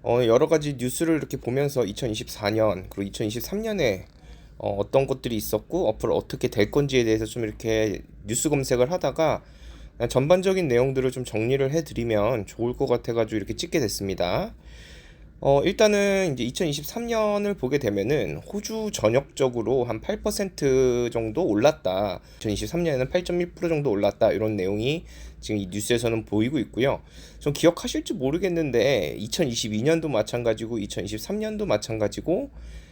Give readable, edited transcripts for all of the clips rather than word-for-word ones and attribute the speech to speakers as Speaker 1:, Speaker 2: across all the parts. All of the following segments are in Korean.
Speaker 1: 여러 가지 뉴스를 이렇게 보면서 2024년 그리고 2023년에 어떤 것들이 있었고 앞으로 어떻게 될 건지에 대해서 좀 이렇게 뉴스 검색을 하다가 그냥 전반적인 내용들을 좀 정리를 해드리면 좋을 것 같아가지고 이렇게 찍게 됐습니다. 일단은 이제 2023년을 보게 되면은 호주 전역적으로 한 8% 정도 올랐다. 2023년에는 8.1% 정도 올랐다. 이런 내용이 지금 이 뉴스에서는 보이고 있고요. 좀 기억하실지 모르겠는데 2022년도 마찬가지고 2023년도 마찬가지고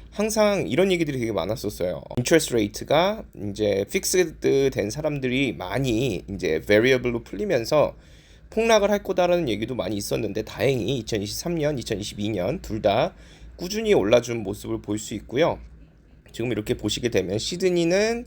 Speaker 1: 항상 이런 얘기들이 되게 많았었어요. 인트레스트 레이트가 이제 픽스드 된 사람들이 많이 이제 베리어블로 풀리면서 폭락을 할 거다라는 얘기도 많이 있었는데 다행히 2023년, 2022년 둘 다 꾸준히 올라준 모습을 볼 수 있고요. 지금 이렇게 보시게 되면 시드니는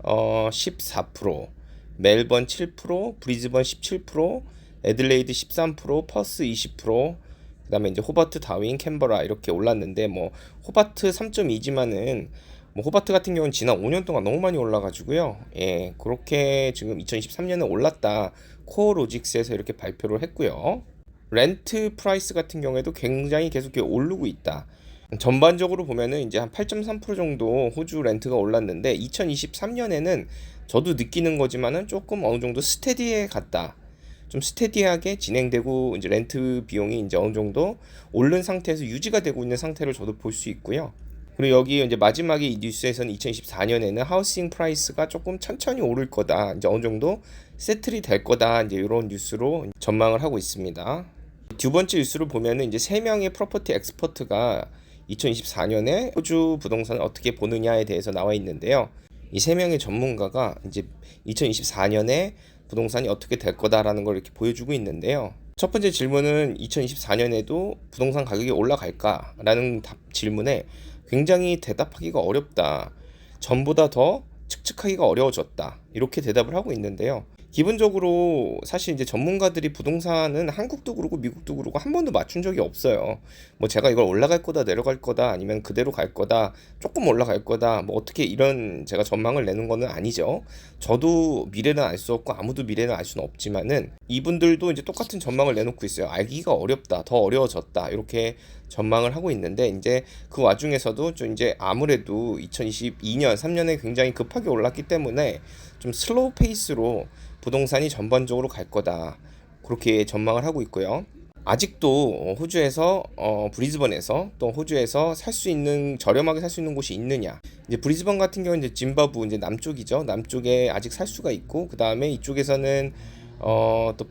Speaker 1: 14%, 멜번 7%, 브리즈번 17%, 애들레이드 13%, 퍼스 20%, 그다음에 이제 호버트, 다윈, 캔버라 이렇게 올랐는데 뭐 호버트 3.2지만은 뭐 호버트 같은 경우는 지난 5년 동안 너무 많이 올라가지고요. 예, 그렇게 지금 2023년에 올랐다. 코어 로직스에서 이렇게 발표를 했고요. 렌트 프라이스 같은 경우에도 굉장히 계속 오르고 있다. 전반적으로 보면은 이제 한 8.3% 정도 호주 렌트가 올랐는데 2023년에는 저도 느끼는 거지만은 조금 어느 정도 스테디에 갔다. 좀 스테디하게 진행되고 이제 렌트 비용이 이제 어느 정도 오른 상태에서 유지가 되고 있는 상태를 저도 볼 수 있고요. 그리고 여기 이제 마지막에 이 뉴스에서는 2024년에는 하우싱 프라이스가 조금 천천히 오를 거다. 이제 어느 정도 세틀이 될 거다. 이제 이런 뉴스로 전망을 하고 있습니다. 두 번째 뉴스를 보면은 이제 세 명의 프로퍼티 엑스퍼트가 2024년에 호주 부동산을 어떻게 보느냐에 대해서 나와 있는데요. 이 세 명의 전문가가 이제 2024년에 부동산이 어떻게 될 거다라는 걸 이렇게 보여주고 있는데요. 첫 번째 질문은 2024년에도 부동산 가격이 올라갈까라는 질문에 굉장히 대답하기가 어렵다. 전보다 더 측측하기가 어려워졌다. 이렇게 대답을 하고 있는데요. 기본적으로 사실 이제 전문가들이 부동산은 한국도 그렇고 미국도 그렇고 한 번도 맞춘 적이 없어요. 뭐 제가 이걸 올라갈 거다 내려갈 거다 아니면 그대로 갈 거다 조금 올라갈 거다 뭐 어떻게 이런 제가 전망을 내는 거는 아니죠. 저도 미래는 알 수 없고 아무도 미래는 알 수는 없지만은 이분들도 이제 똑같은 전망을 내놓고 있어요. 알기가 어렵다, 더 어려워졌다 이렇게 전망을 하고 있는데 이제 그 와중에서도 좀 이제 아무래도 2022년 3년에 굉장히 급하게 올랐기 때문에 좀 슬로우 페이스로 부동산이 전반적으로 갈 거다. 그렇게 전망을 하고 있고요. 아직도 호주에서 브리즈번에서 또 호주에서 살 수 있는 저렴하게 살 수 있는 곳이 있느냐? 이제 브리즈번 같은 경우는 이제 짐바브 이제 남쪽이죠. 남쪽에 아직 살 수가 있고 그 다음에 이쪽에서는 또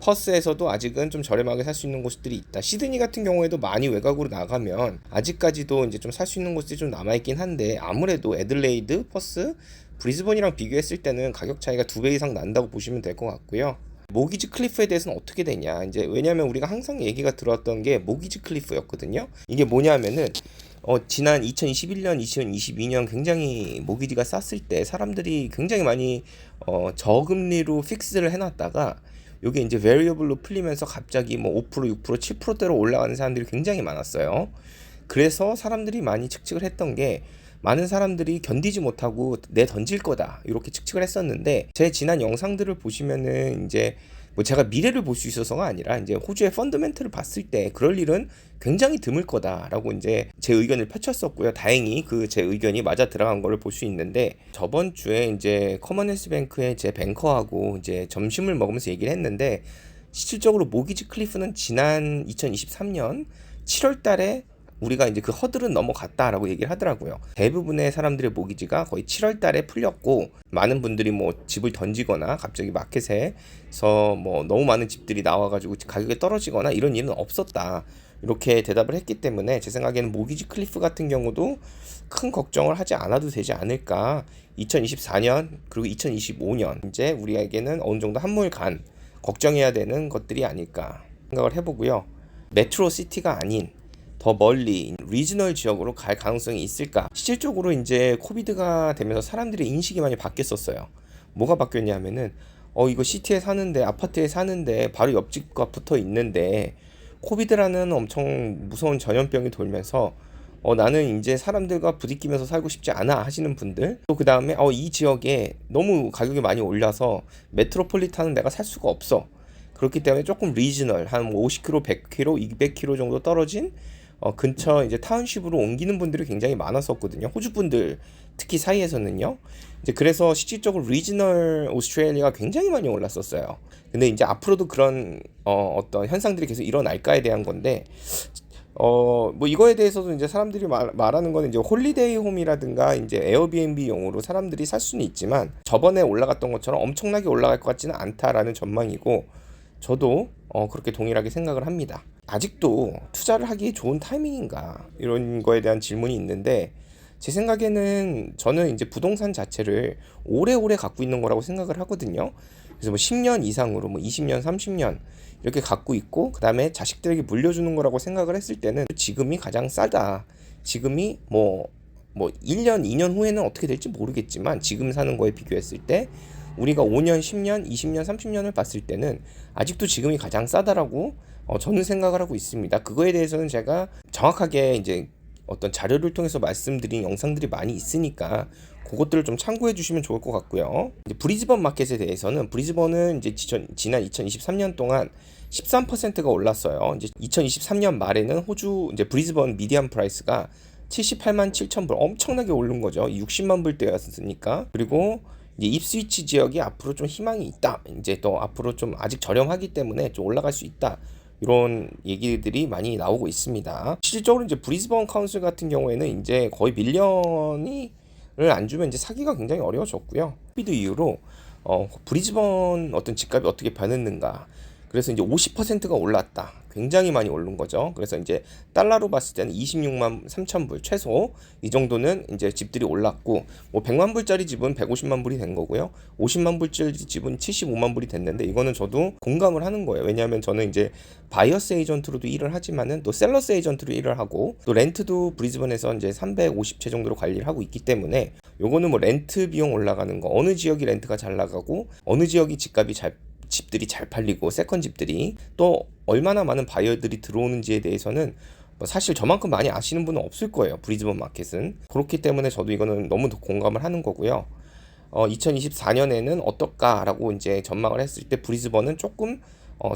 Speaker 1: 퍼스에서도 아직은 좀 저렴하게 살 수 있는 곳들이 있다. 시드니 같은 경우에도 많이 외곽으로 나가면 아직까지도 이제 좀 살 수 있는 곳들이 좀 남아 있긴 한데 아무래도 애들레이드, 퍼스, 브리즈번이랑 비교했을 때는 가격 차이가 2배 이상 난다고 보시면 될 것 같고요. 모기지 클리프에 대해서는 어떻게 되냐? 이제 왜냐하면 우리가 항상 얘기가 들어왔던 게 모기지 클리프였거든요. 이게 뭐냐면은 지난 2021년, 2022년 굉장히 모기지가 쌌을 때 사람들이 굉장히 많이 저금리로 픽스를 해놨다가 요게 이제 베리어블로 풀리면서 갑자기 뭐 5%, 6%, 7%대로 올라가는 사람들이 굉장히 많았어요. 그래서 사람들이 많이 측측을 했던 게 많은 사람들이 견디지 못하고 내 던질 거다 이렇게 측측을 했었는데 제 지난 영상들을 보시면은 이제 뭐 제가 미래를 볼 수 있어서가 아니라 이제 호주의 펀더멘트를 봤을 때 그럴 일은 굉장히 드물 거다라고 이제 제 의견을 펼쳤었고요. 다행히 그 제 의견이 맞아 들어간 거를 볼 수 있는데 저번 주에 이제 커먼웰스 뱅크의 제 뱅커하고 이제 점심을 먹으면서 얘기를 했는데 실질적으로 모기지 클리프는 지난 2023년 7월 달에 우리가 이제 그 허들은 넘어갔다라고 얘기를 하더라고요. 대부분의 사람들의 모기지가 거의 7월 달에 풀렸고 많은 분들이 뭐 집을 던지거나 갑자기 마켓에서 뭐 너무 많은 집들이 나와가지고 가격이 떨어지거나 이런 일은 없었다. 이렇게 대답을 했기 때문에 제 생각에는 모기지 클리프 같은 경우도 큰 걱정을 하지 않아도 되지 않을까. 2024년 그리고 2025년 이제 우리에게는 어느 정도 한물 간 걱정해야 되는 것들이 아닐까 생각을 해보고요. 메트로 시티가 아닌 더 멀리 리지널 지역으로 갈 가능성이 있을까? 실질적으로 이제 코비드가 되면서 사람들의 인식이 많이 바뀌었었어요. 뭐가 바뀌었냐면은 이거 시티에 사는데 아파트에 사는데 바로 옆집과 붙어 있는데 코비드라는 엄청 무서운 전염병이 돌면서 나는 이제 사람들과 부딪히면서 살고 싶지 않아 하시는 분들 또 그 다음에 이 지역에 너무 가격이 많이 올라서 메트로폴리탄은 내가 살 수가 없어. 그렇기 때문에 조금 리지널 한 50km, 100km, 200km 정도 떨어진 근처 이제 타운십으로 옮기는 분들이 굉장히 많았었거든요. 호주 분들 특히 사이에서는요. 이제 그래서 실질적으로 리지널 오스트레일리아가 굉장히 많이 올랐었어요. 근데 이제 앞으로도 그런 어떤 현상들이 계속 일어날까에 대한 건데 뭐 이거에 대해서도 이제 사람들이 말하는 거는 이제 홀리데이 홈이라든가 이제 에어비앤비용으로 사람들이 살 수는 있지만 저번에 올라갔던 것처럼 엄청나게 올라갈 것 같지는 않다라는 전망이고 저도 그렇게 동일하게 생각을 합니다. 아직도 투자를 하기에 좋은 타이밍인가 이런 거에 대한 질문이 있는데 제 생각에는 저는 이제 부동산 자체를 오래오래 갖고 있는 거라고 생각을 하거든요. 그래서 뭐 10년 이상으로 뭐 20년, 30년 이렇게 갖고 있고 그다음에 자식들에게 물려주는 거라고 생각을 했을 때는 지금이 가장 싸다. 지금이 뭐 1년, 2년 후에는 어떻게 될지 모르겠지만 지금 사는 거에 비교했을 때 우리가 5년, 10년, 20년, 30년을 봤을 때는 아직도 지금이 가장 싸다라고 저는 생각을 하고 있습니다. 그거에 대해서는 제가 정확하게 이제 어떤 자료를 통해서 말씀드린 영상들이 많이 있으니까 그것들을 좀 참고해 주시면 좋을 것 같고요. 이제 브리즈번 마켓에 대해서는 브리즈번은 이제 지난 2023년 동안 13%가 올랐어요. 이제 2023년 말에는 호주 이제 브리즈번 미디안 프라이스가 78만 7천 불 엄청나게 오른 거죠. 60만 불대였으니까. 그리고 이제 입스위치 지역이 앞으로 좀 희망이 있다. 이제 또 앞으로 좀 아직 저렴하기 때문에 좀 올라갈 수 있다. 이런 얘기들이 많이 나오고 있습니다. 실질적으로 이제 브리즈번 카운슬 같은 경우에는 이제 거의 밀년을 안 주면 이제 사기가 굉장히 어려워졌고요. 코비드 이후로 브리즈번 어떤 집값이 어떻게 변했는가. 그래서 이제 50%가 올랐다. 굉장히 많이 오른 거죠. 그래서 이제 달러로 봤을 때는 26만 3천 불 최소 이 정도는 이제 집들이 올랐고 뭐 100만 불짜리 집은 150만 불이 된 거고요. 50만 불짜리 집은 75만 불이 됐는데 이거는 저도 공감을 하는 거예요. 왜냐하면 저는 이제 바이어스 에이전트로도 일을 하지만은 또 셀러스 에이전트로 일을 하고 또 렌트도 브리즈번에서 이제 350채 정도로 관리를 하고 있기 때문에 요거는 뭐 렌트 비용 올라가는 거 어느 지역이 렌트가 잘 나가고 어느 지역이 집들이 잘 팔리고 세컨 집들이 또 얼마나 많은 바이어들이 들어오는지에 대해서는 뭐 사실 저만큼 많이 아시는 분은 없을 거예요. 브리즈번 마켓은. 그렇기 때문에 저도 이거는 너무 공감을 하는 거고요. 2024년에는 어떨까라고 이제 전망을 했을 때 브리즈번은 조금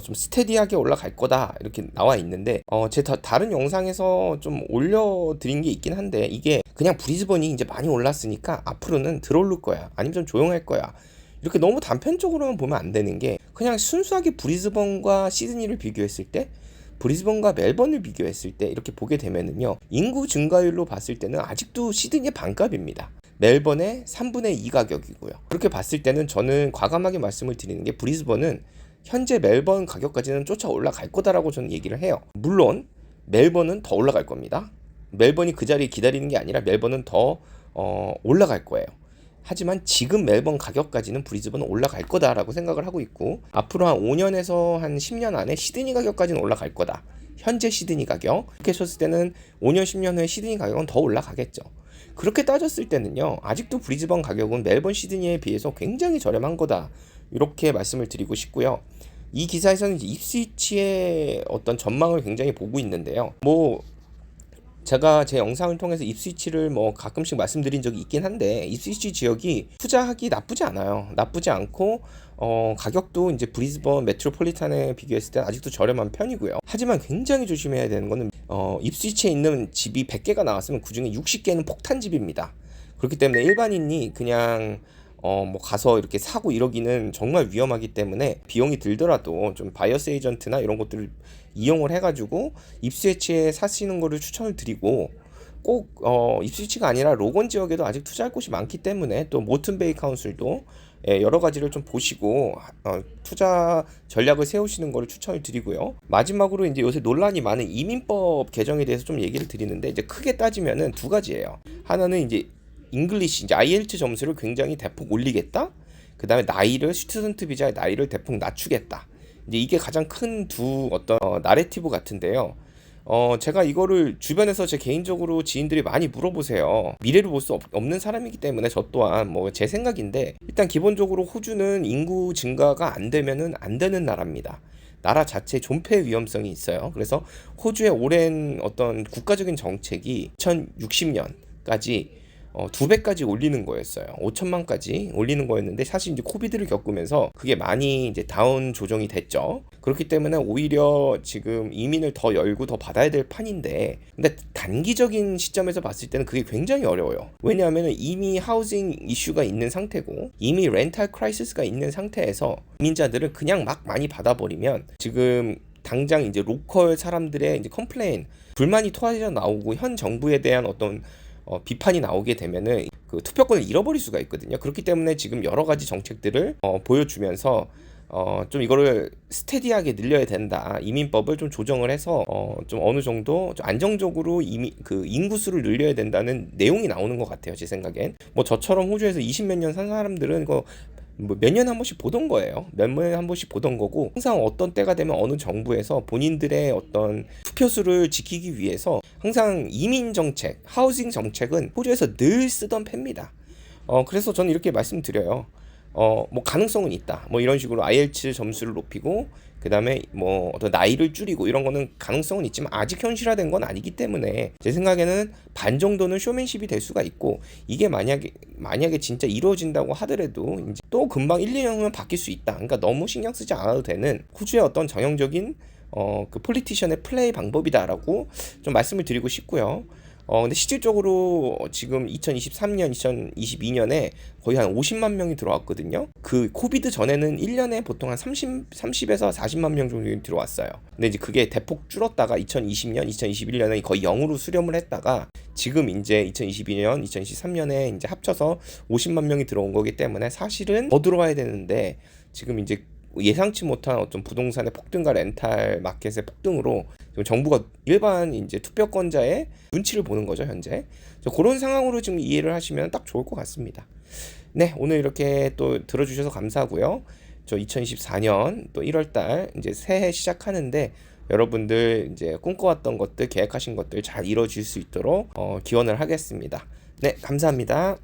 Speaker 1: 좀 스테디하게 올라갈 거다 이렇게 나와 있는데 제 다른 영상에서 좀 올려드린 게 있긴 한데 이게 그냥 브리즈번이 이제 많이 올랐으니까 앞으로는 들어올 거야 아니면 좀 조용할 거야 이렇게 너무 단편적으로만 보면 안 되는 게 그냥 순수하게 브리즈번과 시드니를 비교했을 때 브리즈번과 멜번을 비교했을 때 이렇게 보게 되면은요 인구 증가율로 봤을 때는 아직도 시드니의 반값입니다. 멜번의 3분의 2 가격이고요. 그렇게 봤을 때는 저는 과감하게 말씀을 드리는 게 브리즈번은 현재 멜번 가격까지는 쫓아 올라갈 거다라고 저는 얘기를 해요. 물론 멜번은 더 올라갈 겁니다. 멜번이 그 자리에 기다리는 게 아니라 멜번은 더 올라갈 거예요. 하지만 지금 멜번 가격까지는 브리즈번은 올라갈 거다라고 생각을 하고 있고 앞으로 한 5년에서 한 10년 안에 시드니 가격까지는 올라갈 거다. 현재 시드니 가격 이렇게 쳤을 때는 5년 10년 후에 시드니 가격은 더 올라가겠죠. 그렇게 따졌을 때는요 아직도 브리즈번 가격은 멜번 시드니에 비해서 굉장히 저렴한 거다 이렇게 말씀을 드리고 싶고요. 이 기사에서는 입스위치의 어떤 전망을 굉장히 보고 있는데요. 뭐 제가 제 영상을 통해서 입스위치를 뭐 가끔씩 말씀드린 적이 있긴 한데 입스위치 지역이 투자하기 나쁘지 않아요. 나쁘지 않고 가격도 이제 브리즈번 메트로폴리탄에 비교했을 때 아직도 저렴한 편이고요. 하지만 굉장히 조심해야 되는 거는 입스위치에 있는 집이 100개가 나왔으면 그중에 60개는 폭탄집입니다. 그렇기 때문에 일반인이 그냥 뭐 가서 이렇게 사고 이러기는 정말 위험하기 때문에 비용이 들더라도 좀 바이어스 에이전트나 이런 것들을 이용을 해가지고 입스위치에 사시는 거를 추천을 드리고 꼭 입스위치가 아니라 로건 지역에도 아직 투자할 곳이 많기 때문에 또 모튼베이 카운슬도 여러 가지를 좀 보시고 투자 전략을 세우시는 거를 추천을 드리고요. 마지막으로 이제 요새 논란이 많은 이민법 개정에 대해서 좀 얘기를 드리는데 이제 크게 따지면은 두 가지예요. 하나는 이제 잉글리시 이제 IELTS 점수를 굉장히 대폭 올리겠다. 그 다음에 나이를 스튜던트 비자의 나이를 대폭 낮추겠다. 이제 이게 가장 큰 두 어떤 나래티브 같은데요. 제가 이거를 주변에서 제 개인적으로 지인들이 많이 물어보세요. 미래를 볼 수 없는 사람이기 때문에 저 또한 뭐 제 생각인데 일단 기본적으로 호주는 인구 증가가 안 되면은 안 되는 나라입니다. 나라 자체 존폐 위험성이 있어요. 그래서 호주의 오랜 어떤 국가적인 정책이 2060년까지 2배까지 올리는 거였어요. 5천만까지 올리는 거였는데 사실 이제 코비드를 겪으면서 그게 많이 이제 다운 조정이 됐죠. 그렇기 때문에 오히려 지금 이민을 더 열고 더 받아야 될 판인데, 근데 단기적인 시점에서 봤을 때는 그게 굉장히 어려워요. 왜냐하면 이미 하우징 이슈가 있는 상태고 이미 렌탈 크라이시스가 있는 상태에서 이민자들을 그냥 막 많이 받아버리면 지금 당장 이제 로컬 사람들의 이제 컴플레인, 불만이 터져 나오고 현 정부에 대한 어떤 비판이 나오게 되면은 그 투표권을 잃어버릴 수가 있거든요. 그렇기 때문에 지금 여러 가지 정책들을 보여주면서 좀 이거를 스테디하게 늘려야 된다. 이민법을 좀 조정을 해서 좀 어느 정도 좀 안정적으로 그 인구수를 늘려야 된다는 내용이 나오는 것 같아요. 제 생각엔. 뭐 저처럼 호주에서 20몇 년 산 사람들은 이거 뭐 몇 년에 한 번씩 보던 거예요. 몇 년에 한 번씩 보던 거고, 항상 어떤 때가 되면 어느 정부에서 본인들의 어떤 투표수를 지키기 위해서 항상 이민 정책, 하우징 정책은 호주에서 늘 쓰던 패입니다. 그래서 저는 이렇게 말씀드려요. 뭐 가능성은 있다. 뭐 이런 식으로 IELTS 점수를 높이고 그다음에 뭐 어떤 나이를 줄이고 이런 거는 가능성은 있지만 아직 현실화된 건 아니기 때문에 제 생각에는 반 정도는 쇼맨십이 될 수가 있고, 이게 만약에 진짜 이루어진다고 하더라도 이제 또 금방 1, 2년 후면 바뀔 수 있다. 그러니까 너무 신경 쓰지 않아도 되는 호주의 어떤 전형적인 그 폴리티션의 플레이 방법이다라고 좀 말씀을 드리고 싶고요. 근데 실질적으로 지금 2023년, 2022년에 거의 한 50만 명이 들어왔거든요. 그 코비드 전에는 1년에 보통 한 30에서 40만 명 정도 들어왔어요. 근데 이제 그게 대폭 줄었다가 2020년, 2021년에 거의 0으로 수렴을 했다가 지금 이제 2022년, 2023년에 이제 합쳐서 50만 명이 들어온 거기 때문에 사실은 더 들어와야 되는데 지금 이제 예상치 못한 어떤 부동산의 폭등과 렌탈 마켓의 폭등으로 지금 정부가 일반 이제 투표권자의 눈치를 보는 거죠, 현재. 그런 상황으로 지금 이해를 하시면 딱 좋을 것 같습니다. 네, 오늘 이렇게 또 들어주셔서 감사하고요. 저 2024년 또 1월달 이제 새해 시작하는데 여러분들 이제 꿈꿔왔던 것들, 계획하신 것들 잘 이루어질 수 있도록 기원을 하겠습니다. 네, 감사합니다.